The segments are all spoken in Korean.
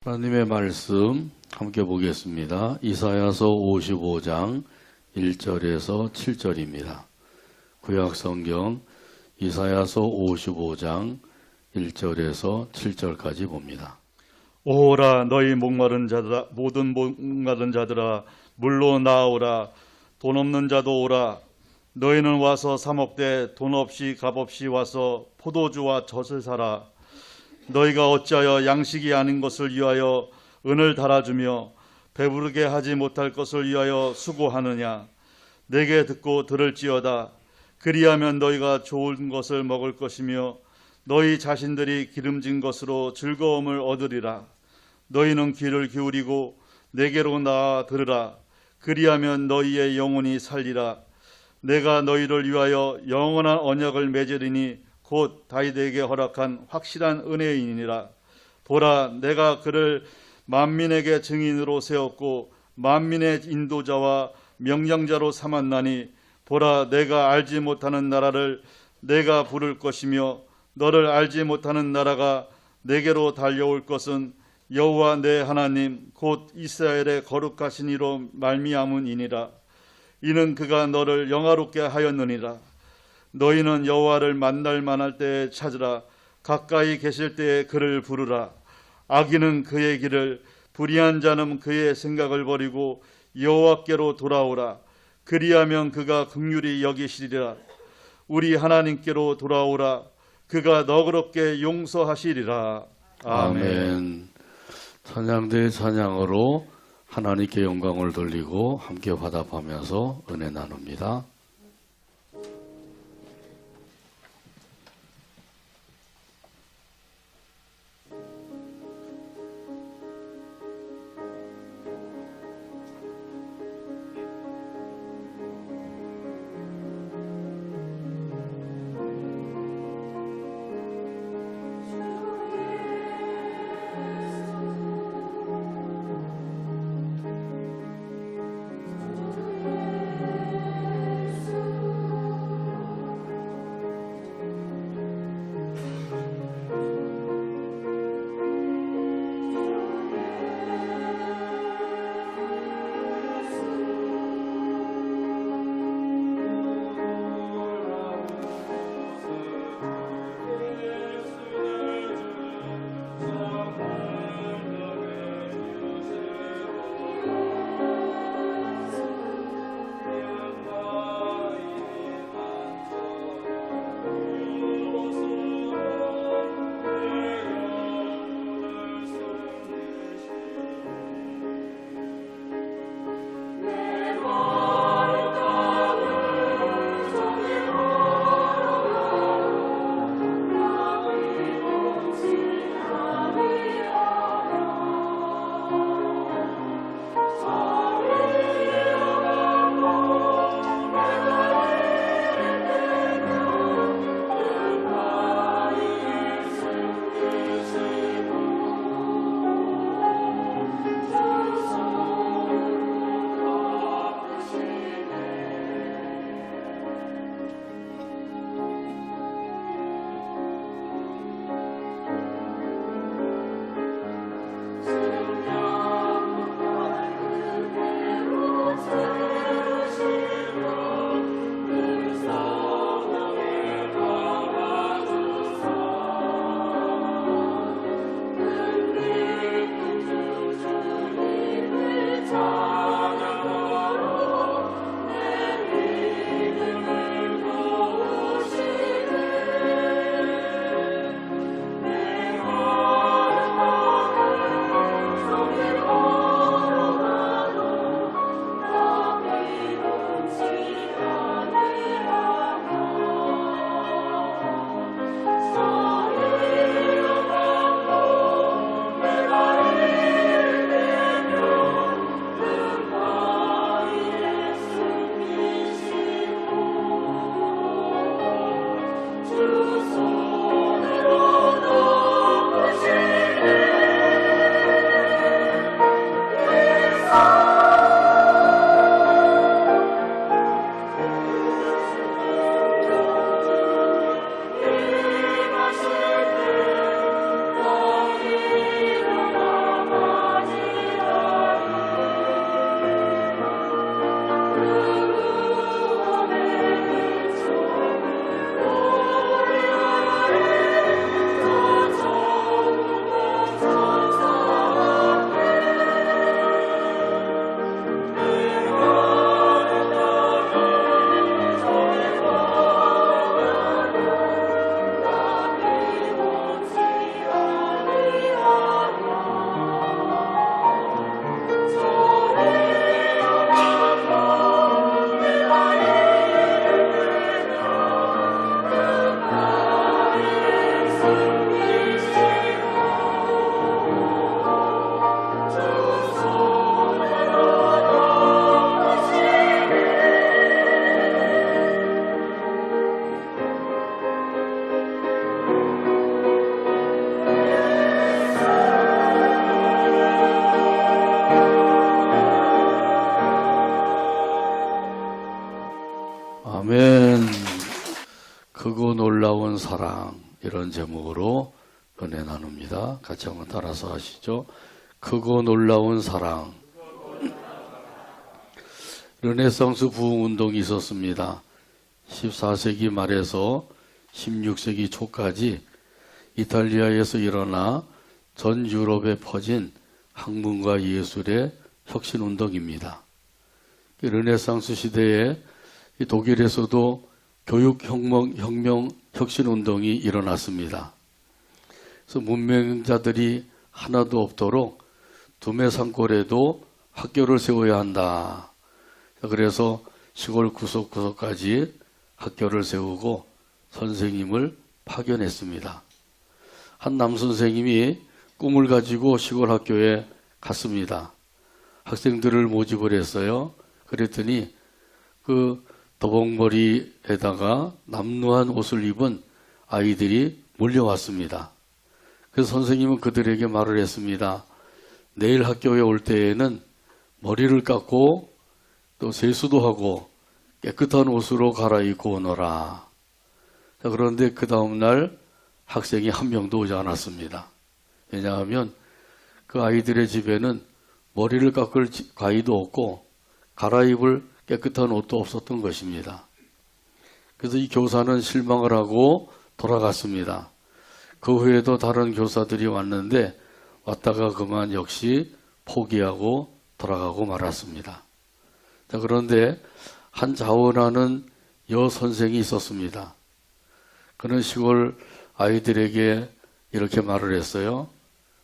하나님의 말씀 함께 보겠습니다. 이사야서 55장 1절에서 7절입니다. 구약성경 이사야서 55장 1절에서 7절까지 봅니다. 오라 너희 목마른 자들아, 모든 목마른 자들아 물로 나오라. 돈 없는 자도 오라. 너희는 와서 사 먹되 돈 없이 값없이 와서 포도주와 젖을 사라. 너희가 어찌하여 양식이 아닌 것을 위하여 은을 달아주며 배부르게 하지 못할 것을 위하여 수고하느냐. 내게 듣고 들을지어다. 그리하면 너희가 좋은 것을 먹을 것이며 너희 자신들이 기름진 것으로 즐거움을 얻으리라. 너희는 귀를 기울이고 내게로 나아 들으라. 그리하면 너희의 영혼이 살리라. 내가 너희를 위하여 영원한 언약을 맺으리니 곧 다윗에게 허락한 확실한 은혜이니라. 보라, 내가 그를 만민에게 증인으로 세웠고 만민의 인도자와 명령자로 삼았나니 보라, 내가 알지 못하는 나라를 내가 부를 것이며 너를 알지 못하는 나라가 내게로 달려올 것은 여호와 내 하나님 곧 이스라엘의 거룩하신 이로 말미암음이니라. 이는 그가 너를 영화롭게 하였느니라. 너희는 여호와를 만날 만할 때에 찾으라. 가까이 계실 때에 그를 부르라. 악인은 그의 길을, 불의한 자는 그의 생각을 버리고 여호와께로 돌아오라. 그리하면 그가 긍휼히 여기시리라. 우리 하나님께로 돌아오라. 그가 너그럽게 용서하시리라. 아멘. 찬양대의 찬양으로 하나님께 영광을 돌리고 함께 화답하면서 은혜 나눕니다. 사랑, 이런 제목으로 은혜 나눕니다. 같이 한번 따라서 하시죠. 크고 놀라운 사랑. 르네상스 부흥운동이 있었습니다. 14세기 말에서 16세기 초까지 이탈리아에서 일어나 전 유럽에 퍼진 학문과 예술의 혁신운동입니다. 르네상스 시대에 독일에서도 교육혁명 혁신운동이 일어났습니다. 그래서 문맹자들이 하나도 없도록 두메산골에도 학교를 세워야 한다. 그래서 시골 구석구석까지 학교를 세우고 선생님을 파견했습니다. 한 남선생님이 꿈을 가지고 시골 학교에 갔습니다. 학생들을 모집을 했어요. 그랬더니 그 더벅머리에다가 남루한 옷을 입은 아이들이 몰려왔습니다. 그래서 선생님은 그들에게 말을 했습니다. 내일 학교에 올 때에는 머리를 깎고 또 세수도 하고 깨끗한 옷으로 갈아입고 오너라. 그런데 그 다음날 학생이 한 명도 오지 않았습니다. 왜냐하면 그 아이들의 집에는 머리를 깎을 가위도 없고 갈아입을 깨끗한 옷도 없었던 것입니다. 그래서 이 교사는 실망을 하고 돌아갔습니다. 그 후에도 다른 교사들이 왔는데 왔다가 그만 역시 포기하고 돌아가고 말았습니다. 자, 그런데 한 자원하는 여선생이 있었습니다. 그는 시골 아이들에게 이렇게 말을 했어요.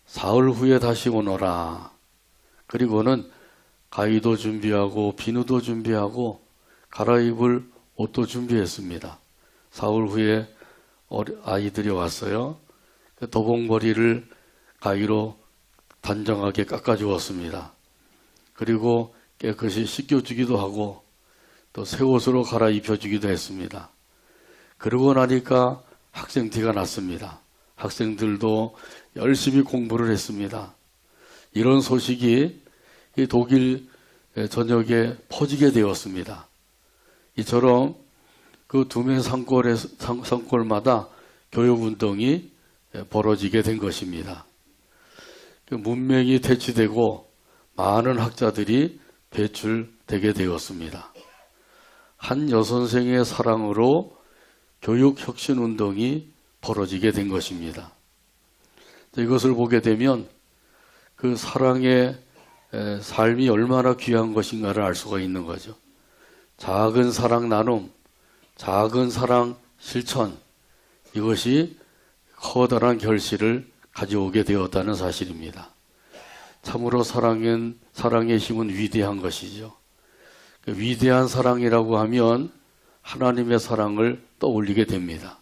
사흘 후에 다시 오너라. 그리고는 가위도 준비하고 비누도 준비하고 갈아입을 옷도 준비했습니다. 사흘 후에 아이들이 왔어요. 더벅머리를 가위로 단정하게 깎아주었습니다. 그리고 깨끗이 씻겨주기도 하고 또 새 옷으로 갈아입혀주기도 했습니다. 그러고 나니까 학생 티가 났습니다. 학생들도 열심히 공부를 했습니다. 이런 소식이 이 독일 전역에 퍼지게 되었습니다. 이처럼 그 두메 산골마다 교육운동이 벌어지게 된 것입니다. 문명이 퇴치되고 많은 학자들이 배출되게 되었습니다. 한 여선생의 사랑으로 교육혁신운동이 벌어지게 된 것입니다. 이것을 보게 되면 그 사랑의 삶이 얼마나 귀한 것인가를 알 수가 있는 거죠. 작은 사랑 나눔, 작은 사랑 실천, 이것이 커다란 결실을 가져오게 되었다는 사실입니다. 참으로 사랑의 힘은 위대한 것이죠. 그 위대한 사랑이라고 하면 하나님의 사랑을 떠올리게 됩니다.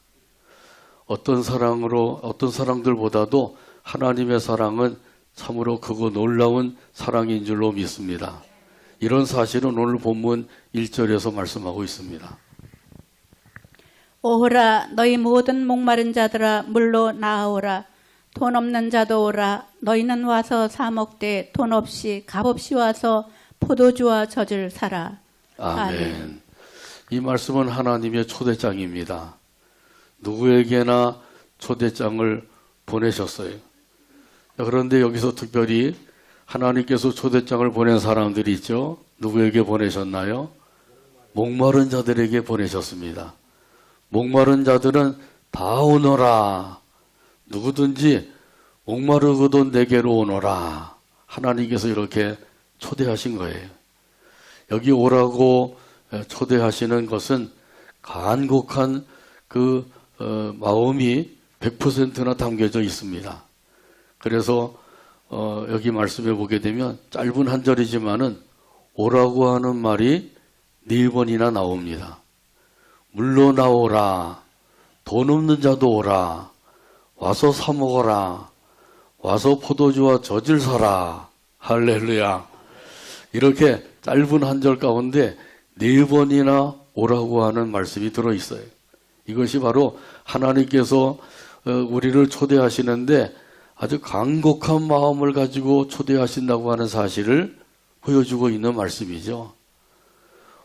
어떤 사랑들보다도 하나님의 사랑은 참으로 크고 놀라운 사랑인 줄로 믿습니다. 이런 사실은 오늘 본문 1절에서 말씀하고 있습니다. 오호라 너희 모든 목마른 자들아 물로 나아오라. 돈 없는 자도 오라. 너희는 와서 사 먹되 돈 없이 값없이 와서 포도주와 젖을 사라. 아멘. 이 말씀은 하나님의 초대장입니다. 누구에게나 초대장을 보내셨어요. 그런데 여기서 특별히 하나님께서 초대장을 보낸 사람들이 있죠. 누구에게 보내셨나요? 목마른 자들에게 보내셨습니다. 목마른 자들은 다 오너라. 누구든지 목마르거든 내게로 오너라. 하나님께서 이렇게 초대하신 거예요. 여기 오라고 초대하시는 것은 간곡한 그 마음이 100%나 담겨져 있습니다. 그래서 여기 말씀해 보게 되면 짧은 한 절이지만은 오라고 하는 말이 4번이나 나옵니다. 물로 나오라. 돈 없는 자도 오라. 와서 사 먹어라. 와서 포도주와 젖을 사라. 할렐루야. 이렇게 짧은 한 절 가운데 4번이나 오라고 하는 말씀이 들어있어요. 이것이 바로 하나님께서 우리를 초대하시는데 아주 간곡한 마음을 가지고 초대하신다고 하는 사실을 보여주고 있는 말씀이죠.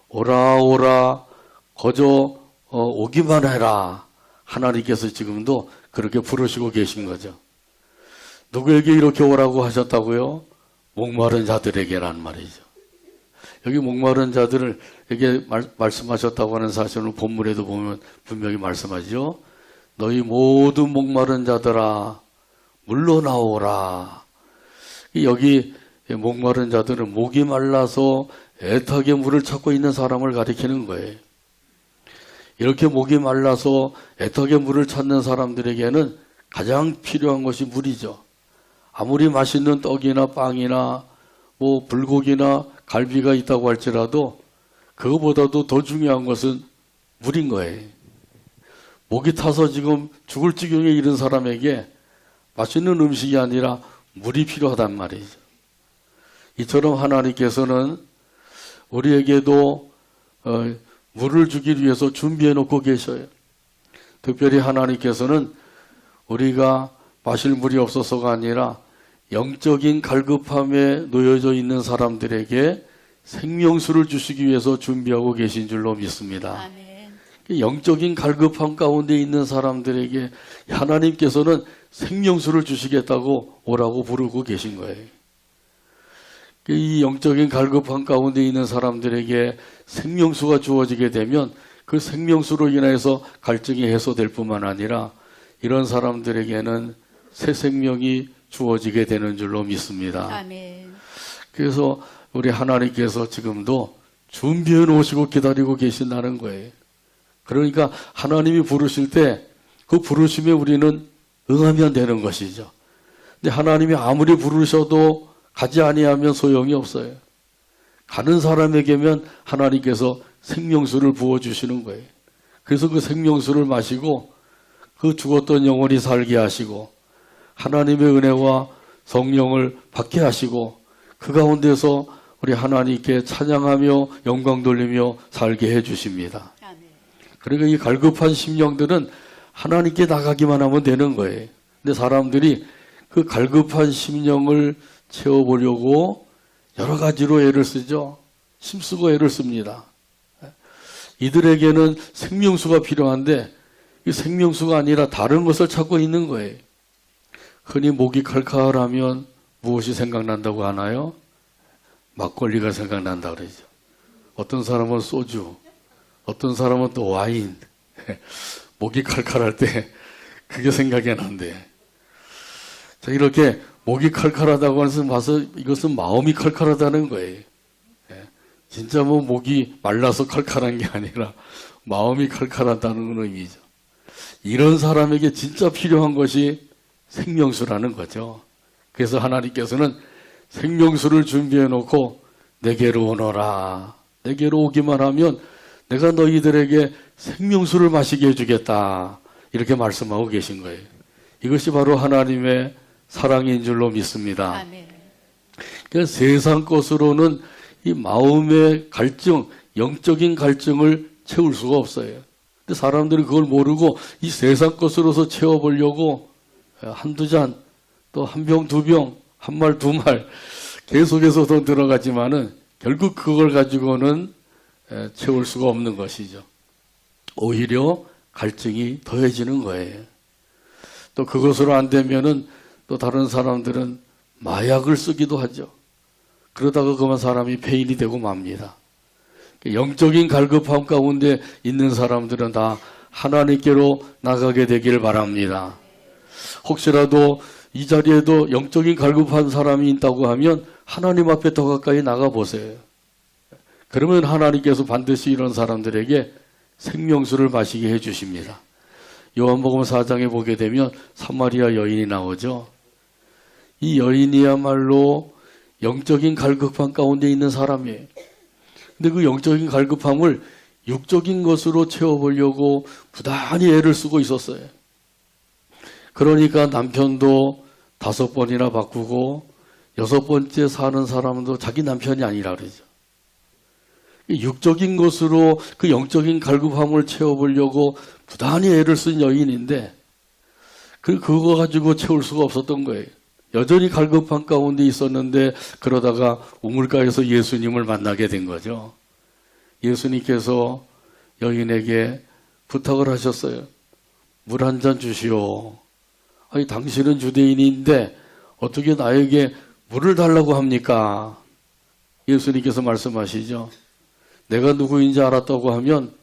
오라 오라 거저 오기만 해라. 하나님께서 지금도 그렇게 부르시고 계신 거죠. 누구에게 이렇게 오라고 하셨다고요? 목마른 자들에게란 말이죠. 여기 목마른 자들을 이렇게 말씀하셨다고 하는 사실을 본문에도 보면 분명히 말씀하죠. 너희 모든 목마른 자들아 물로 나오라. 여기 목마른 자들은 목이 말라서 애타게 물을 찾고 있는 사람을 가리키는 거예요. 이렇게 목이 말라서 애타게 물을 찾는 사람들에게는 가장 필요한 것이 물이죠. 아무리 맛있는 떡이나 빵이나 뭐 불고기나 갈비가 있다고 할지라도 그거보다도 더 중요한 것은 물인 거예요. 목이 타서 지금 죽을 지경에 이른 사람에게 맛있는 음식이 아니라 물이 필요하단 말이죠. 이처럼 하나님께서는 우리에게도 물을 주기 위해서 준비해 놓고 계셔요. 특별히 하나님께서는 우리가 마실 물이 없어서가 아니라 영적인 갈급함에 놓여져 있는 사람들에게 생명수를 주시기 위해서 준비하고 계신 줄로 믿습니다. 아멘. 영적인 갈급함 가운데 있는 사람들에게 하나님께서는 생명수를 주시겠다고 오라고 부르고 계신 거예요. 이 영적인 갈급함 가운데 있는 사람들에게 생명수가 주어지게 되면 그 생명수로 인해서 갈증이 해소될 뿐만 아니라 이런 사람들에게는 새 생명이 주어지게 되는 줄로 믿습니다. 아멘. 그래서 우리 하나님께서 지금도 준비해 놓으시고 기다리고 계신다는 거예요. 그러니까 하나님이 부르실 때 그 부르심에 우리는 응하면 되는 것이죠. 근데 하나님이 아무리 부르셔도 가지 아니하면 소용이 없어요. 가는 사람에게면 하나님께서 생명수를 부어주시는 거예요. 그래서 그 생명수를 마시고 그 죽었던 영혼이 살게 하시고 하나님의 은혜와 성령을 받게 하시고 그 가운데서 우리 하나님께 찬양하며 영광 돌리며 살게 해주십니다. 아멘. 그러니까 이 갈급한 심령들은 하나님께 나가기만 하면 되는 거예요. 근데 사람들이 그 갈급한 심령을 채워보려고 여러 가지로 애를 쓰죠. 힘쓰고 애를 씁니다. 이들에게는 생명수가 필요한데 이 생명수가 아니라 다른 것을 찾고 있는 거예요. 흔히 목이 칼칼하면 무엇이 생각난다고 하나요? 막걸리가 생각난다 그러죠. 어떤 사람은 소주, 어떤 사람은 또 와인. 목이 칼칼할 때 그게 생각이 난대. 자, 이렇게 목이 칼칼하다고 해서 봐서 이것은 마음이 칼칼하다는 거예요. 진짜 뭐 목이 말라서 칼칼한 게 아니라 마음이 칼칼하다는 의미죠. 이런 사람에게 진짜 필요한 것이 생명수라는 거죠. 그래서 하나님께서는 생명수를 준비해 놓고 내게로 오너라. 내게로 오기만 하면 내가 너희들에게 생명수를 마시게 해주겠다. 이렇게 말씀하고 계신 거예요. 이것이 바로 하나님의 사랑인 줄로 믿습니다. 아멘. 그러니까 세상 것으로는 이 마음의 갈증, 영적인 갈증을 채울 수가 없어요. 근데 사람들은 그걸 모르고 이 세상 것으로서 채워보려고 한두 잔, 또 한 병, 두 병, 한 말, 두 말 계속해서 더 들어가지만은 결국 그걸 가지고는 채울 수가 없는 것이죠. 오히려 갈증이 더해지는 거예요. 또 그것으로 안 되면은 또 다른 사람들은 마약을 쓰기도 하죠. 그러다가 그만 사람이 폐인이 되고 맙니다. 영적인 갈급함 가운데 있는 사람들은 다 하나님께로 나가게 되길 바랍니다. 혹시라도 이 자리에도 영적인 갈급한 사람이 있다고 하면 하나님 앞에 더 가까이 나가 보세요. 그러면 하나님께서 반드시 이런 사람들에게 생명수를 마시게 해주십니다. 요한복음 4장에 보게 되면 사마리아 여인이 나오죠. 이 여인이야말로 영적인 갈급함 가운데 있는 사람이에요. 근데 그 영적인 갈급함을 육적인 것으로 채워보려고 부단히 애를 쓰고 있었어요. 그러니까 남편도 5번이나 바꾸고 6번째 사는 사람도 자기 남편이 아니라 그러죠. 육적인 것으로 그 영적인 갈급함을 채워보려고 부단히 애를 쓴 여인인데 그거 가지고 채울 수가 없었던 거예요. 여전히 갈급한 가운데 있었는데 그러다가 우물가에서 예수님을 만나게 된 거죠. 예수님께서 여인에게 부탁을 하셨어요. 물 한 잔 주시오. 아니, 당신은 유대인인데 어떻게 나에게 물을 달라고 합니까? 예수님께서 말씀하시죠. 내가 누구인지 알았다고 하면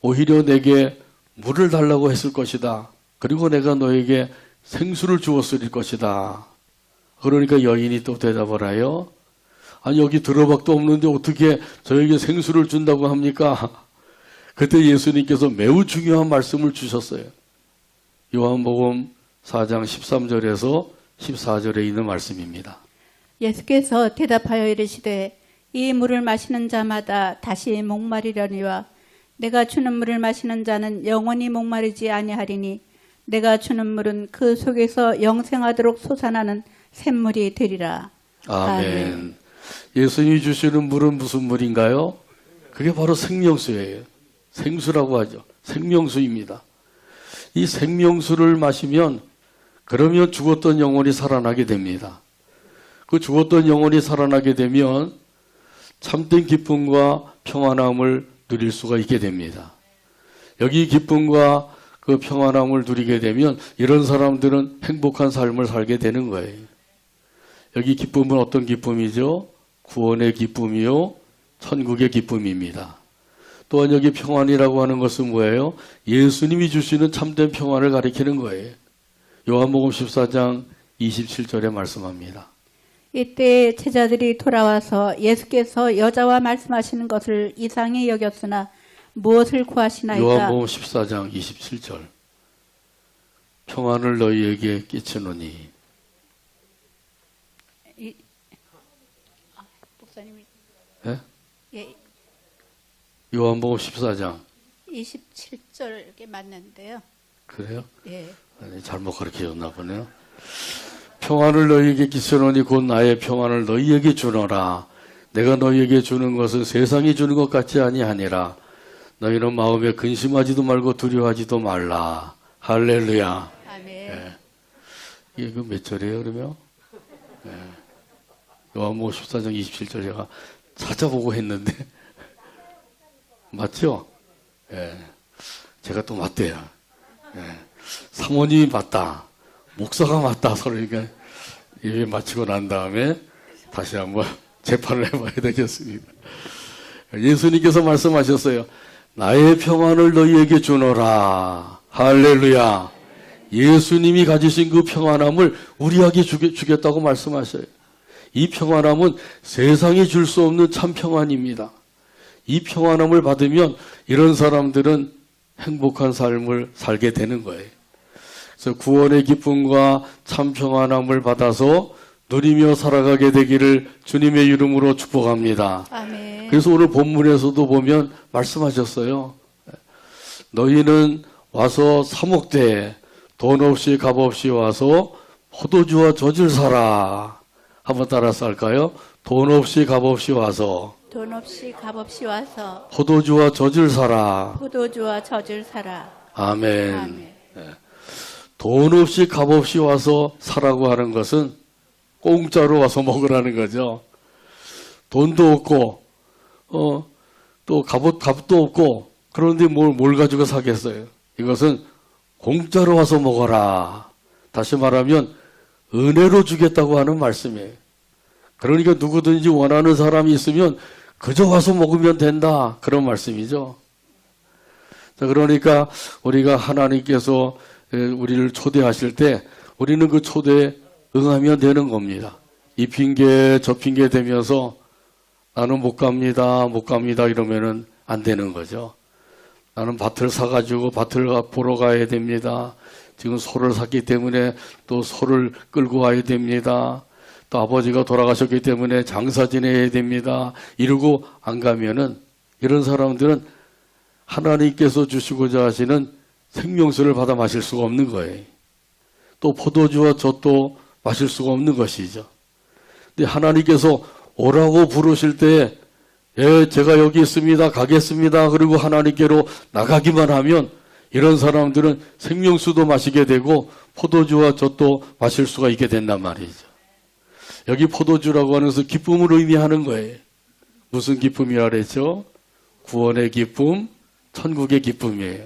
오히려 내게 물을 달라고 했을 것이다. 그리고 내가 너에게 생수를 주었을 것이다. 그러니까 여인이 또 대답을 하여, 아니, 여기 들어박도 없는데 어떻게 저에게 생수를 준다고 합니까? 그때 예수님께서 매우 중요한 말씀을 주셨어요. 요한복음 4장 13절에서 14절에 있는 말씀입니다. 예수께서 대답하여 이르시되 이 물을 마시는 자마다 다시 목마르려니와 내가 주는 물을 마시는 자는 영원히 목마르지 아니하리니 내가 주는 물은 그 속에서 영생하도록 솟아나는 샘물이 되리라. 아멘. 예수님이 주시는 물은 무슨 물인가요? 그게 바로 생명수예요. 생수라고 하죠. 생명수입니다. 이 생명수를 마시면 그러면 죽었던 영혼이 살아나게 됩니다. 그 죽었던 영혼이 살아나게 되면 참된 기쁨과 평안함을 누릴 수가 있게 됩니다. 여기 기쁨과 그 평안함을 누리게 되면 이런 사람들은 행복한 삶을 살게 되는 거예요. 여기 기쁨은 어떤 기쁨이죠? 구원의 기쁨이요, 천국의 기쁨입니다. 또한 여기 평안이라고 하는 것은 뭐예요? 예수님이 주시는 참된 평안을 가리키는 거예요. 요한복음 14장 27절에 말씀합니다. 이때 제자들이 돌아와서 예수께서 여자와 말씀하시는 것을 이상히 여겼으나 무엇을 구하시나이까? 요한복음 14장 27절. 평안을 너희에게 끼치노니. 목사님이 예? 예, 요한복음 14장. 27절에 맞는데요. 그래요? 예. 아니, 잘못 가르쳐줬나 보네요. 평안을 너희에게 끼치노니 곧 나의 평안을 너희에게 주노라. 내가 너희에게 주는 것은 세상이 주는 것 같지 아니하니라. 너희는 마음에 근심하지도 말고 두려워하지도 말라. 할렐루야. 아멘. 예. 이게 그 몇 절이에요, 그러면? 예. 요한복음 14장 27절 제가 찾아보고 했는데 맞죠? 예. 제가 또 맞대요. 예. 사모님이 맞다. 목사가 맞다. 그러니까 예배 마치고 난 다음에 다시 한번 재판을 해봐야 되겠습니다. 예수님께서 말씀하셨어요. 나의 평안을 너희에게 주노라. 할렐루야. 예수님이 가지신 그 평안함을 우리에게 주겠다고 말씀하셔요. 이 평안함은 세상이 줄 수 없는 참 평안입니다. 이 평안함을 받으면 이런 사람들은 행복한 삶을 살게 되는 거예요. 그래서 구원의 기쁨과 참 평안함을 받아서 누리며 살아가게 되기를 주님의 이름으로 축복합니다. 아멘. 그래서 오늘 본문에서도 보면 말씀하셨어요. 너희는 와서 사목대 돈 없이 값 없이 와서 포도주와 젖을 사라. 한번 따라서 할까요? 돈 없이 값 없이 와서 돈 없이 값 없이 와서 포도주와 젖을 사라. 포도주와 젖을 사라. 아멘. 아멘. 돈 없이 값 없이 와서 사라고 하는 것은 공짜로 와서 먹으라는 거죠. 돈도 없고, 또 값도 없고, 그런데 뭘 가지고 사겠어요? 이것은 공짜로 와서 먹어라. 다시 말하면, 은혜로 주겠다고 하는 말씀이에요. 그러니까 누구든지 원하는 사람이 있으면 그저 와서 먹으면 된다. 그런 말씀이죠. 자, 그러니까 우리가 하나님께서 우리를 초대하실 때 우리는 그 초대에 응하면 되는 겁니다. 이 핑계 저 핑계 대면서 나는 못 갑니다 이러면은 안 되는 거죠. 나는 밭을 사가지고 밭을 보러 가야 됩니다. 지금 소를 샀기 때문에 또 소를 끌고 와야 됩니다. 또 아버지가 돌아가셨기 때문에 장사 지내야 됩니다. 이러고 안 가면은 이런 사람들은 하나님께서 주시고자 하시는 생명수를 받아 마실 수가 없는 거예요. 또 포도주와 젖도 마실 수가 없는 것이죠. 근데 하나님께서 오라고 부르실 때, 예, 제가 여기 있습니다. 가겠습니다. 그리고 하나님께로 나가기만 하면 이런 사람들은 생명수도 마시게 되고 포도주와 젖도 마실 수가 있게 된단 말이죠. 여기 포도주라고 하는 것은 기쁨을 의미하는 거예요. 무슨 기쁨이라 그랬죠? 구원의 기쁨, 천국의 기쁨이에요.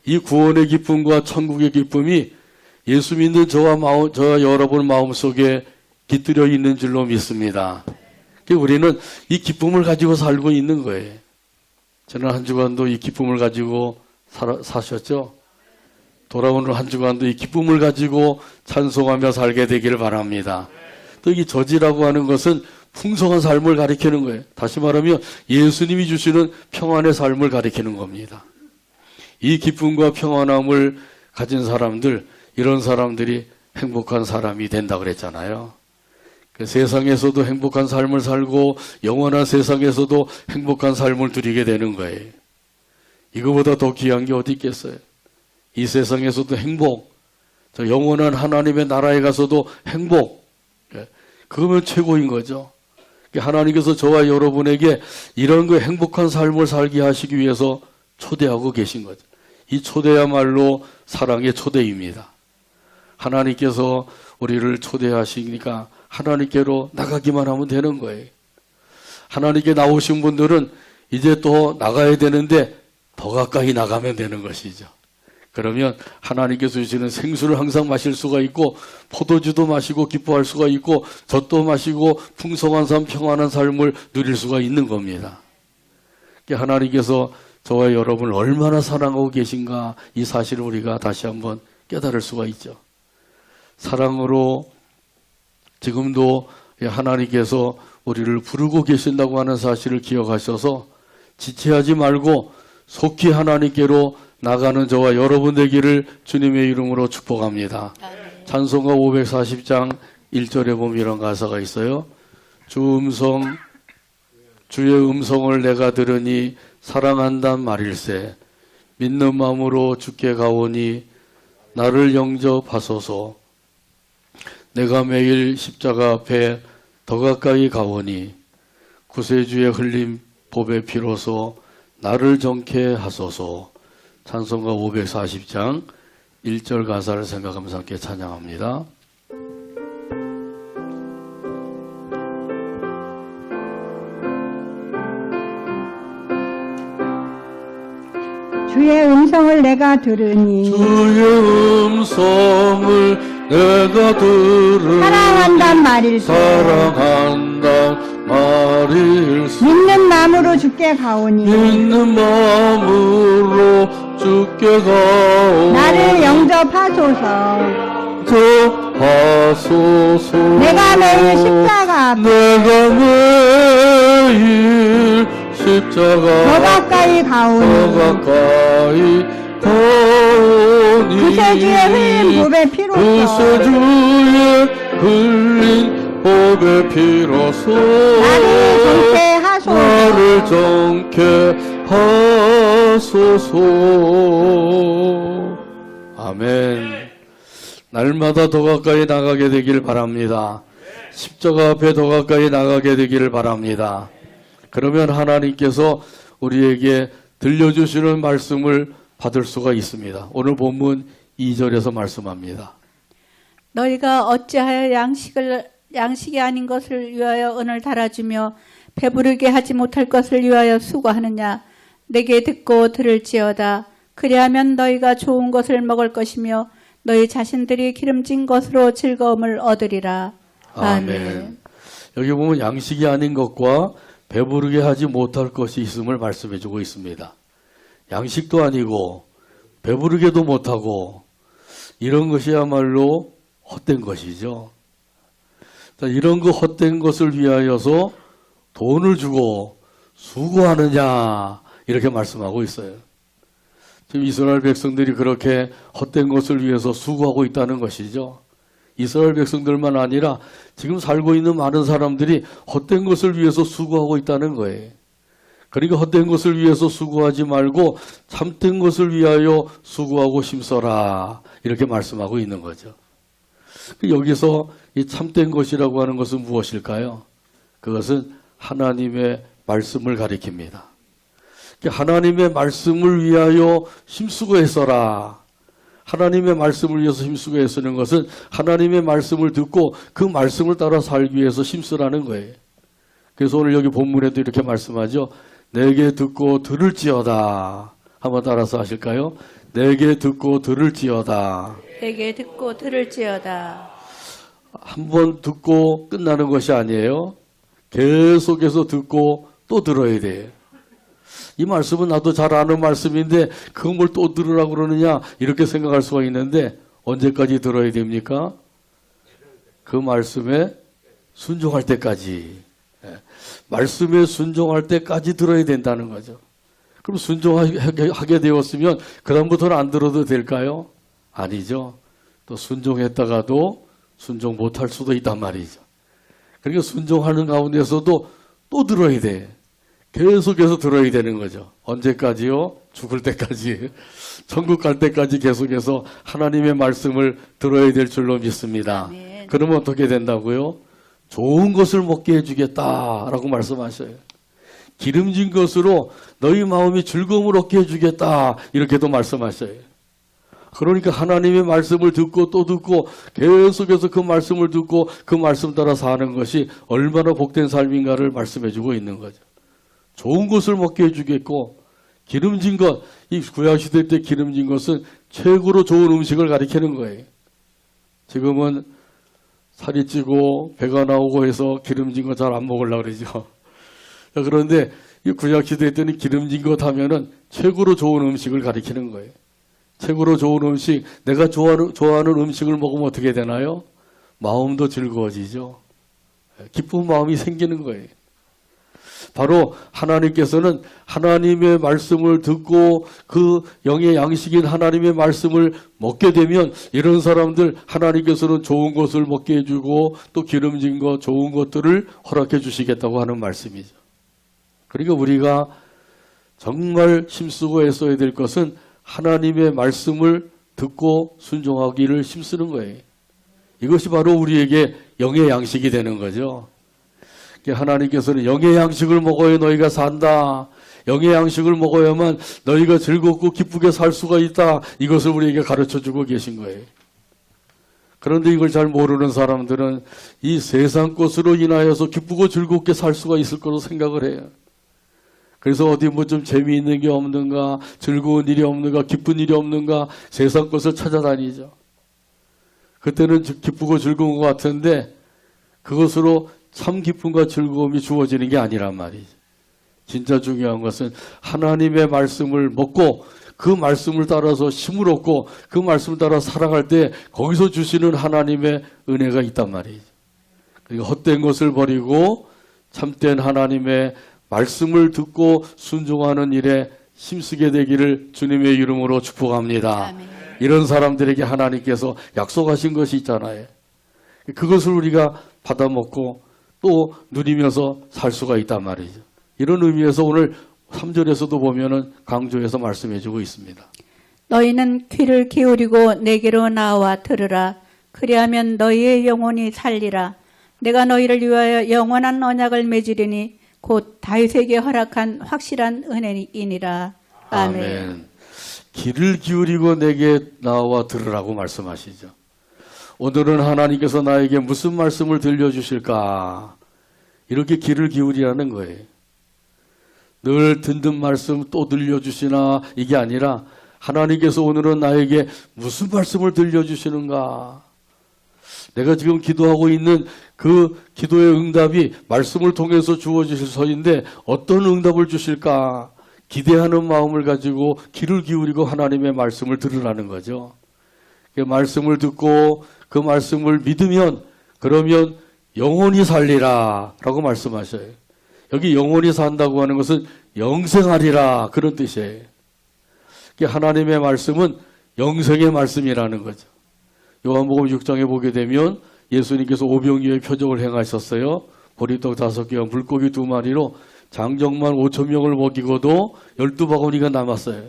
이 구원의 기쁨과 천국의 기쁨이 예수 믿는 저와 여러분 마음속에 깃들여 있는 줄로 믿습니다. 우리는 이 기쁨을 가지고 살고 있는 거예요. 지난 한 주간도 이 기쁨을 가지고 사셨죠? 돌아오는 한 주간도 이 기쁨을 가지고 찬송하며 살게 되기를 바랍니다. 또 이 저지라고 하는 것은 풍성한 삶을 가리키는 거예요. 다시 말하면 예수님이 주시는 평안의 삶을 가리키는 겁니다. 이 기쁨과 평안함을 가진 사람들, 이런 사람들이 행복한 사람이 된다고 그랬잖아요. 세상에서도 행복한 삶을 살고 영원한 세상에서도 행복한 삶을 누리게 되는 거예요. 이거보다 더 귀한 게 어디 있겠어요? 이 세상에서도 행복, 저 영원한 하나님의 나라에 가서도 행복, 그거면 최고인 거죠. 하나님께서 저와 여러분에게 이런 거 행복한 삶을 살게 하시기 위해서 초대하고 계신 거죠. 이 초대야말로 사랑의 초대입니다. 하나님께서 우리를 초대하시니까 하나님께로 나가기만 하면 되는 거예요. 하나님께 나오신 분들은 이제 또 나가야 되는데 더 가까이 나가면 되는 것이죠. 그러면 하나님께서 주시는 생수를 항상 마실 수가 있고 포도주도 마시고 기뻐할 수가 있고 젖도 마시고 풍성한 삶, 평안한 삶을 누릴 수가 있는 겁니다. 하나님께서 저와 여러분을 얼마나 사랑하고 계신가, 이 사실을 우리가 다시 한번 깨달을 수가 있죠. 사랑으로 지금도 하나님께서 우리를 부르고 계신다고 하는 사실을 기억하셔서 지체하지 말고 속히 하나님께로 나가는 저와 여러분 되기를 주님의 이름으로 축복합니다. 찬송가 540장 1절에 보면 이런 가사가 있어요. 주의 음성을 내가 들으니 사랑한단 말일세. 믿는 마음으로 주께 가오니 나를 영접하소서. 내가 매일 십자가 앞에 더 가까이 가오니 구세주의 흘린 보배 피로서 나를 정케 하소서. 찬송가 540장 1절 가사를 생각하면서 함께 찬양합니다. 주의 음성을 내가 들으니 주의 음성을 내가 들으니 사랑한단 말일세. 사랑한단 말일세. 믿는 마음으로 주께 가오니 믿는 마음으로 주께 가오니 나를 영접하소서. 하소서. 내가 매일 십자가 앞에 내가 매일 십자가 더 가까이 더 가오니 가까이 가오니 구세주의 흘린 보배 피로써 구세주의 흘린 보배 피로써 나를 정케 하소서. 나를 정케 하소서. 아멘. 날마다 더 가까이 나가게 되길 바랍니다. 십자가 앞에 더 가까이 나가게 되기를 바랍니다. 그러면 하나님께서 우리에게 들려주시는 말씀을 받을 수가 있습니다. 오늘 본문 2절에서 말씀합니다. 너희가 어찌하여 양식이 아닌 것을 위하여 은을 달아주며 배부르게 하지 못할 것을 위하여 수고하느냐. 내게 듣고 들을지어다. 그리하면 너희가 좋은 것을 먹을 것이며 너희 자신들이 기름진 것으로 즐거움을 얻으리라. 아멘. 여기 보면 양식이 아닌 것과 배부르게 하지 못할 것이 있음을 말씀해 주고 있습니다. 양식도 아니고 배부르게도 못하고 이런 것이야말로 헛된 것이죠. 이런 거 헛된 것을 위하여서 돈을 주고 수고하느냐 이렇게 말씀하고 있어요. 지금 이스라엘 백성들이 그렇게 헛된 것을 위해서 수고하고 있다는 것이죠. 이스라엘 백성들만 아니라 지금 살고 있는 많은 사람들이 헛된 것을 위해서 수고하고 있다는 거예요. 그러니까 헛된 것을 위해서 수고하지 말고 참된 것을 위하여 수고하고 힘써라 이렇게 말씀하고 있는 거죠. 여기서 이 참된 것이라고 하는 것은 무엇일까요? 그것은 하나님의 말씀을 가리킵니다. 하나님의 말씀을 위하여 힘쓰고 애써라. 하나님의 말씀을 위해서 힘쓰고 애쓰는 것은 하나님의 말씀을 듣고 그 말씀을 따라 살기 위해서 힘쓰라는 거예요. 그래서 오늘 여기 본문에도 이렇게 말씀하죠. 내게 듣고 들을지어다. 한번 따라서 하실까요? 내게 듣고 들을지어다. 내게 듣고 들을지어다. 한 번 듣고 끝나는 것이 아니에요. 계속해서 듣고 또 들어야 돼요. 이 말씀은 나도 잘 아는 말씀인데 그걸 뭘 또 들으라고 그러느냐 이렇게 생각할 수가 있는데 언제까지 들어야 됩니까? 그 말씀에 순종할 때까지. 말씀에 순종할 때까지 들어야 된다는 거죠. 그럼 순종하게 되었으면 그 다음부터는 안 들어도 될까요? 아니죠. 또 순종했다가도 순종 못할 수도 있단 말이죠. 그러니까 순종하는 가운데서도 또 들어야 돼. 계속해서 들어야 되는 거죠. 언제까지요? 죽을 때까지. 천국 갈 때까지 계속해서 하나님의 말씀을 들어야 될 줄로 믿습니다. 아멘. 그러면 어떻게 된다고요? 좋은 것을 먹게 해주겠다라고 말씀하셔요. 기름진 것으로 너희 마음이 즐거움을 얻게 해주겠다 이렇게도 말씀하셔요. 그러니까 하나님의 말씀을 듣고 또 듣고 계속해서 그 말씀을 듣고 그 말씀 따라 사는 것이 얼마나 복된 삶인가를 말씀해주고 있는 거죠. 좋은 것을 먹게 해주겠고 기름진 것, 이 구약시대 때 기름진 것은 최고로 좋은 음식을 가리키는 거예요. 지금은 살이 찌고 배가 나오고 해서 기름진 거 잘 안 먹으려고 그러죠. 그런데 이 구약시대 때는 기름진 것 하면은 최고로 좋은 음식을 가리키는 거예요. 최고로 좋은 음식, 내가 좋아하는 음식을 먹으면 어떻게 되나요? 마음도 즐거워지죠. 기쁜 마음이 생기는 거예요. 바로 하나님께서는 하나님의 말씀을 듣고 그 영의 양식인 하나님의 말씀을 먹게 되면 이런 사람들 하나님께서는 좋은 것을 먹게 해주고 또 기름진 것, 좋은 것들을 허락해 주시겠다고 하는 말씀이죠. 그러니까 우리가 정말 힘쓰고 애써야 될 것은 하나님의 말씀을 듣고 순종하기를 힘쓰는 거예요. 이것이 바로 우리에게 영의 양식이 되는 거죠. 하나님께서는 영의 양식을 먹어야 너희가 산다. 영의 양식을 먹어야만 너희가 즐겁고 기쁘게 살 수가 있다. 이것을 우리에게 가르쳐주고 계신 거예요. 그런데 이걸 잘 모르는 사람들은 이 세상 것으로 인하여서 기쁘고 즐겁게 살 수가 있을 거로 생각을 해요. 그래서 어디 뭐 좀 재미있는 게 없는가, 즐거운 일이 없는가, 기쁜 일이 없는가 세상 것을 찾아다니죠. 그때는 기쁘고 즐거운 것 같은데 그것으로 참 기쁨과 즐거움이 주어지는 게 아니란 말이죠. 진짜 중요한 것은 하나님의 말씀을 먹고 그 말씀을 따라서 힘을 얻고 그 말씀을 따라 살아갈 때 거기서 주시는 하나님의 은혜가 있단 말이죠. 그러니까 헛된 것을 버리고 참된 하나님의 말씀을 듣고 순종하는 일에 힘쓰게 되기를 주님의 이름으로 축복합니다. 아멘. 이런 사람들에게 하나님께서 약속하신 것이 있잖아요. 그것을 우리가 받아먹고 또 누리면서 살 수가 있단 말이죠. 이런 의미에서 오늘 3절에서도 보면은 강조해서 말씀해주고 있습니다. 너희는 귀를 기울이고 내게로 나와 들으라. 그리하면 너희의 영혼이 살리라. 내가 너희를 위하여 영원한 언약을 맺으리니 곧 다윗에게 허락한 확실한 은혜이니라. 아멘. 귀를 기울이고 내게 나와 들으라고 말씀하시죠. 오늘은 하나님께서 나에게 무슨 말씀을 들려주실까? 이렇게 귀를 기울이라는 거예요. 늘 듣는 말씀 또 들려주시나 이게 아니라 하나님께서 오늘은 나에게 무슨 말씀을 들려주시는가? 내가 지금 기도하고 있는 그 기도의 응답이 말씀을 통해서 주어지실 서인데 어떤 응답을 주실까? 기대하는 마음을 가지고 귀를 기울이고 하나님의 말씀을 들으라는 거죠. 그 말씀을 듣고 그 말씀을 믿으면 그러면 영혼이 살리라 라고 말씀하셔요. 여기 영혼이 산다고 하는 것은 영생하리라 그런 뜻이에요. 하나님의 말씀은 영생의 말씀이라는 거죠. 요한복음 6장에 보게 되면 예수님께서 오병이어의 표적을 행하셨어요. 보리떡 5개와 물고기 2마리로 장정만 5,000명을 먹이고도 12바구니가 남았어요.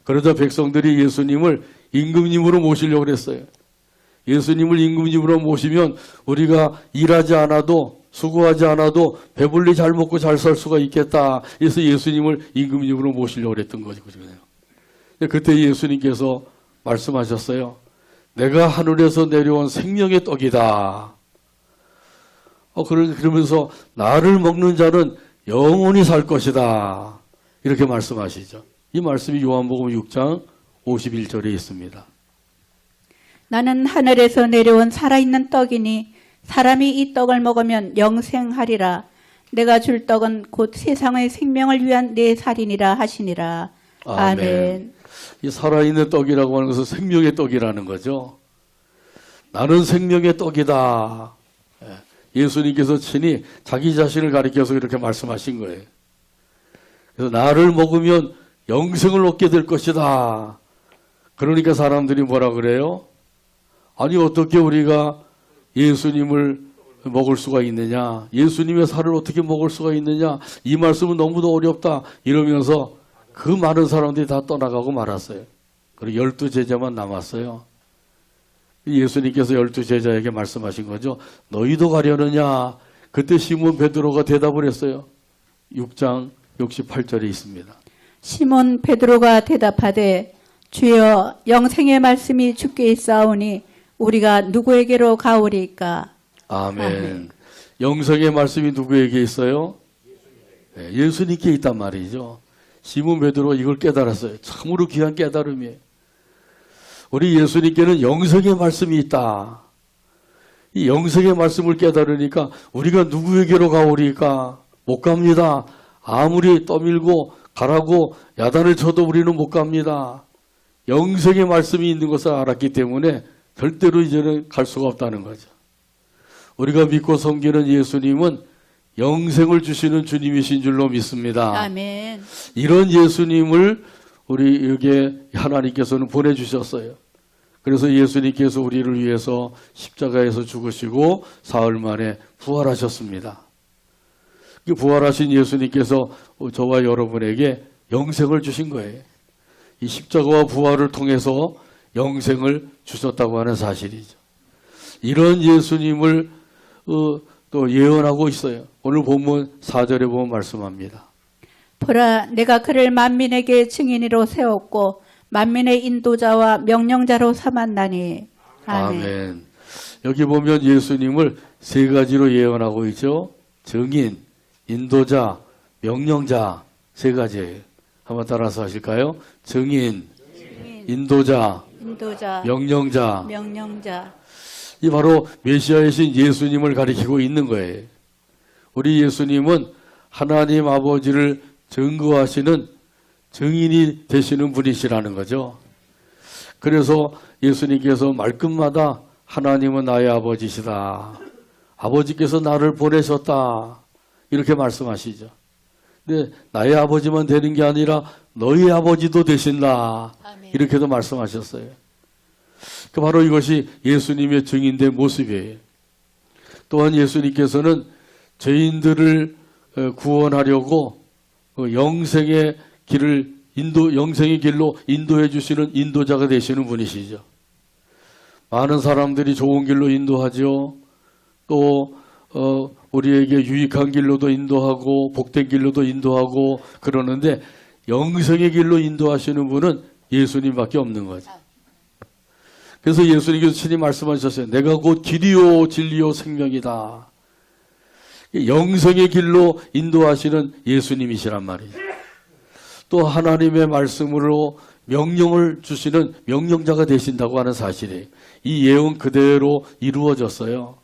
그러자 백성들이 예수님을 임금님으로 모시려고 그랬어요. 예수님을 임금님으로 모시면 우리가 일하지 않아도 수고하지 않아도 배불리 잘 먹고 잘 살 수가 있겠다. 그래서 예수님을 임금님으로 모시려고 그랬던 거거든요. 그때 예수님께서 말씀하셨어요. 내가 하늘에서 내려온 생명의 떡이다. 그러면서 나를 먹는 자는 영원히 살 것이다. 이렇게 말씀하시죠. 이 말씀이 요한복음 6장 51절에 있습니다. 나는 하늘에서 내려온 살아있는 떡이니 사람이 이 떡을 먹으면 영생하리라. 내가 줄 떡은 곧 세상의 생명을 위한 내 살이니라 하시니라. 아멘. 이 살아있는 떡이라고 하는 것은 생명의 떡이라는 거죠. 나는 생명의 떡이다. 예수님께서 친히 자기 자신을 가리켜서 이렇게 말씀하신 거예요. 그래서 나를 먹으면 영생을 얻게 될 것이다. 그러니까 사람들이 뭐라 그래요? 아니 어떻게 우리가 예수님을 먹을 수가 있느냐? 예수님의 살을 어떻게 먹을 수가 있느냐? 이 말씀은 너무도 어렵다. 이러면서 그 많은 사람들이 다 떠나가고 말았어요. 그리고 12제자만 남았어요. 예수님께서 12제자에게 말씀하신 거죠. 너희도 가려느냐? 그때 시몬 베드로가 대답을 했어요. 6장 68절에 있습니다. 시몬 베드로가 대답하되 주여 영생의 말씀이 주께 있사오니 우리가 누구에게로 가오리까? 아멘. 영생의 말씀이 누구에게 있어요? 네, 예수님께 있단 말이죠. 시몬 베드로 이걸 깨달았어요. 참으로 귀한 깨달음이에요. 우리 예수님께는 영생의 말씀이 있다. 이 영생의 말씀을 깨달으니까 우리가 누구에게로 가오리까? 못 갑니다. 아무리 떠밀고 가라고 야단을 쳐도 우리는 못 갑니다. 영생의 말씀이 있는 것을 알았기 때문에 절대로 이제는 갈 수가 없다는 거죠. 우리가 믿고 섬기는 예수님은 영생을 주시는 주님이신 줄로 믿습니다. 아멘. 이런 예수님을 우리에게 하나님께서는 보내주셨어요. 그래서 예수님께서 우리를 위해서 십자가에서 죽으시고 사흘 만에 부활하셨습니다. 그 부활하신 예수님께서 저와 여러분에게 영생을 주신 거예요. 이 십자가와 부활을 통해서 영생을 주셨다고 하는 사실이죠. 이런 예수님을 또 예언하고 있어요. 오늘 본문 4절에 보면 말씀합니다. 보라 내가 그를 만민에게 증인으로 세웠고 만민의 인도자와 명령자로 삼았나니. 아멘. 아멘. 여기 보면 예수님을 세 가지로 예언하고 있죠. 증인, 인도자, 명령자 세 가지예요. 한번 따라서 하실까요? 증인, 인도자, 명령자. 이 바로 메시아이신 예수님을 가리키고 있는 거예요. 우리 예수님은 하나님 아버지를 증거하시는 증인이 되시는 분이시라는 거죠. 그래서 예수님께서 말끝마다 하나님은 나의 아버지시다. 아버지께서 나를 보내셨다. 이렇게 말씀하시죠. 근데 나의 아버지만 되는 게 아니라 너희 아버지도 되신다. 이렇게도 말씀하셨어요. 바로 이것이 예수님의 증인된 모습이에요. 또한 예수님께서는 죄인들을 구원하려고 영생의 길로 인도해 주시는 인도자가 되시는 분이시죠. 많은 사람들이 좋은 길로 인도하죠. 또 우리에게 유익한 길로도 인도하고 복된 길로도 인도하고 그러는데 영생의 길로 인도하시는 분은 예수님밖에 없는 거죠. 그래서 예수님께서 친히 말씀하셨어요. 내가 곧 길이요 진리요 생명이다. 영생의 길로 인도하시는 예수님이시란 말이죠. 또 하나님의 말씀으로 명령을 주시는 명령자가 되신다고 하는 사실이에요. 이 예언 그대로 이루어졌어요.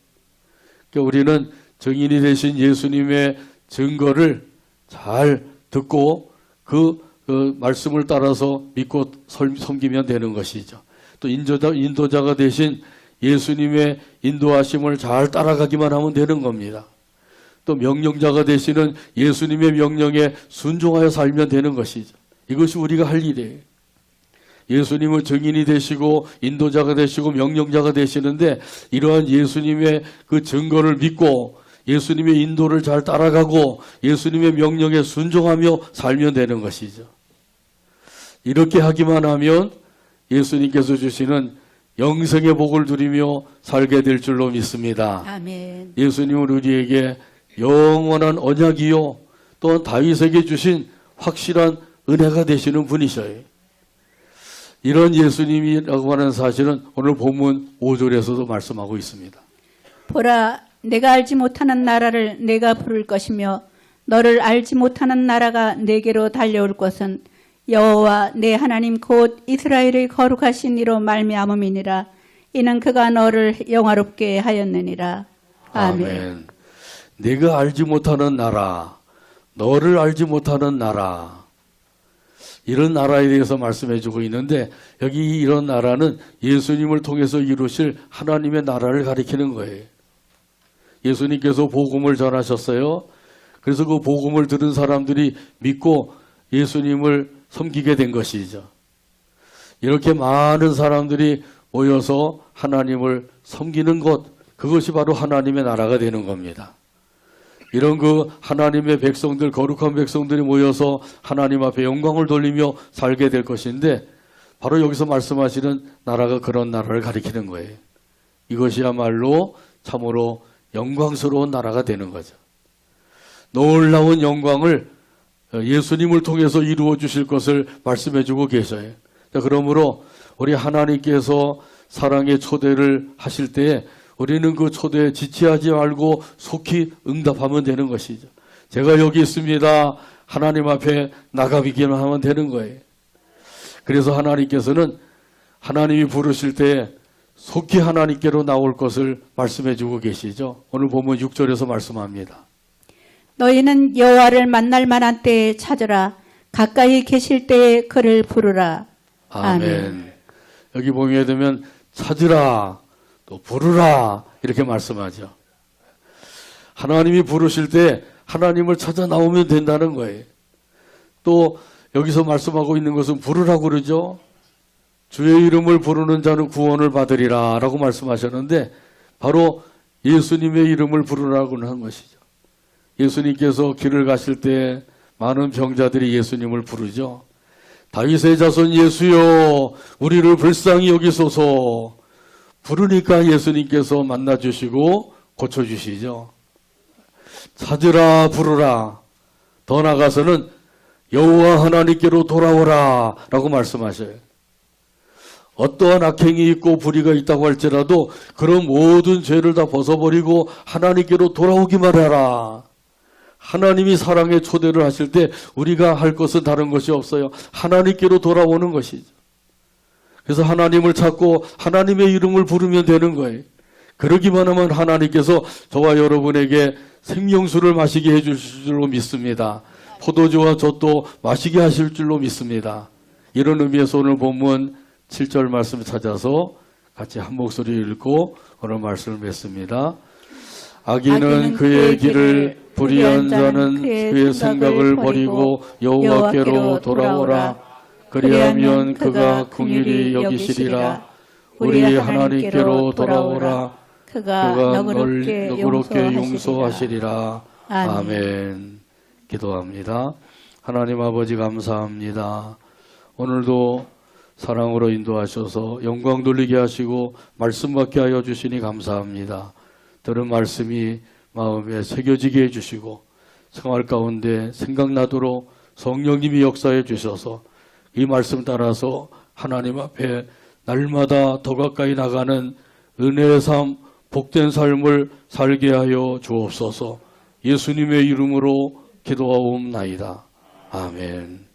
그러니까 우리는 증인이 되신 예수님의 증거를 잘 듣고 그 말씀을 따라서 믿고 섬기면 되는 것이죠. 또 인도자가 되신 예수님의 인도하심을 잘 따라가기만 하면 되는 겁니다. 또 명령자가 되시는 예수님의 명령에 순종하여 살면 되는 것이죠. 이것이 우리가 할 일이에요. 예수님은 증인이 되시고 인도자가 되시고 명령자가 되시는데 이러한 예수님의 그 증거를 믿고 예수님의 인도를 잘 따라가고 예수님의 명령에 순종하며 살면 되는 것이죠. 이렇게 하기만 하면 예수님께서 주시는 영생의 복을 누리며 살게 될 줄로 믿습니다. 아멘. 예수님은 우리에게 영원한 언약이요 또한 다윗에게 주신 확실한 은혜가 되시는 분이셔요. 이런 예수님이라고 하는 사실은 오늘 본문 5절에서도 말씀하고 있습니다. 보라 내가 알지 못하는 나라를 내가 부를 것이며 너를 알지 못하는 나라가 내게로 달려올 것은 여호와 내 하나님 곧 이스라엘의 거룩하신 이로 말미암음이니라. 이는 그가 너를 영화롭게 하였느니라. 아멘. 내가 알지 못하는 나라, 너를 알지 못하는 나라, 이런 나라에 대해서 말씀해 주고 있는데, 여기 이런 나라는 예수님을 통해서 이루실 하나님의 나라를 가리키는 거예요. 예수님께서 복음을 전하셨어요. 그래서 그 복음을 들은 사람들이 믿고 예수님을 섬기게 된 것이죠. 이렇게 많은 사람들이 모여서 하나님을 섬기는 것, 그것이 바로 하나님의 나라가 되는 겁니다. 이런 그 하나님의 백성들, 거룩한 백성들이 모여서 하나님 앞에 영광을 돌리며 살게 될 것인데, 바로 여기서 말씀하시는 나라가 그런 나라를 가리키는 거예요. 이것이야말로 참으로 영광스러운 나라가 되는 거죠. 놀라운 영광을 예수님을 통해서 이루어 주실 것을 말씀해 주고 계셔요. 자, 그러므로 우리 하나님께서 사랑의 초대를 하실 때에 우리는 그 초대에 지체하지 말고 속히 응답하면 되는 것이죠. 제가 여기 있습니다. 하나님 앞에 나가기만 하면 되는 거예요. 그래서 하나님께서는 하나님이 부르실 때 속히 하나님께로 나올 것을 말씀해 주고 계시죠. 오늘 보면 6절에서 말씀합니다. 너희는 여호와를 만날 만한 때에 찾으라. 가까이 계실 때에 그를 부르라. 아멘. 여기 보게 되면 찾으라, 또 부르라 이렇게 말씀하죠. 하나님이 부르실 때 하나님을 찾아 나오면 된다는 거예요. 또 여기서 말씀하고 있는 것은 부르라고 그러죠. 주의 이름을 부르는 자는 구원을 받으리라 라고 말씀하셨는데, 바로 예수님의 이름을 부르라고 하는 것이죠. 예수님께서 길을 가실 때 많은 병자들이 예수님을 부르죠. 다윗의 자손 예수여, 우리를 불쌍히 여기소서. 부르니까 예수님께서 만나주시고 고쳐주시죠. 찾으라, 부르라. 더 나아가서는 여호와 하나님께로 돌아오라 라고 말씀하셔요. 어떠한 악행이 있고 불의가 있다고 할지라도 그런 모든 죄를 다 벗어버리고 하나님께로 돌아오기만 해라. 하나님이 사랑의 초대를 하실 때 우리가 할 것은 다른 것이 없어요. 하나님께로 돌아오는 것이죠. 그래서 하나님을 찾고 하나님의 이름을 부르면 되는 거예요. 그러기만 하면 하나님께서 저와 여러분에게 생명수를 마시게 해주실 줄로 믿습니다. 포도주와 젖도 마시게 하실 줄로 믿습니다. 이런 의미에서 오늘 본문 7절 말씀을 찾아서 같이 한 목소리 읽고 오늘 말씀을 맺습니다. 악인은 그의 길을, 불의한 자는 그의 생각을 버리고 여호와께로 돌아오라. 그리하면 그가 긍휼히 여기시리라. 우리 하나님께로 돌아오라. 그가 너그럽게 용서하시리라. 아멘. 기도합니다. 하나님 아버지 감사합니다. 오늘도 사랑으로 인도하셔서 영광 돌리게 하시고 말씀 받게 하여 주시니 감사합니다. 들은 말씀이 마음에 새겨지게 해주시고 생활 가운데 생각나도록 성령님이 역사해 주셔서 이 말씀 따라서 하나님 앞에 날마다 더 가까이 나가는 은혜의 삶, 복된 삶을 살게 하여 주옵소서. 예수님의 이름으로 기도하옵나이다. 아멘.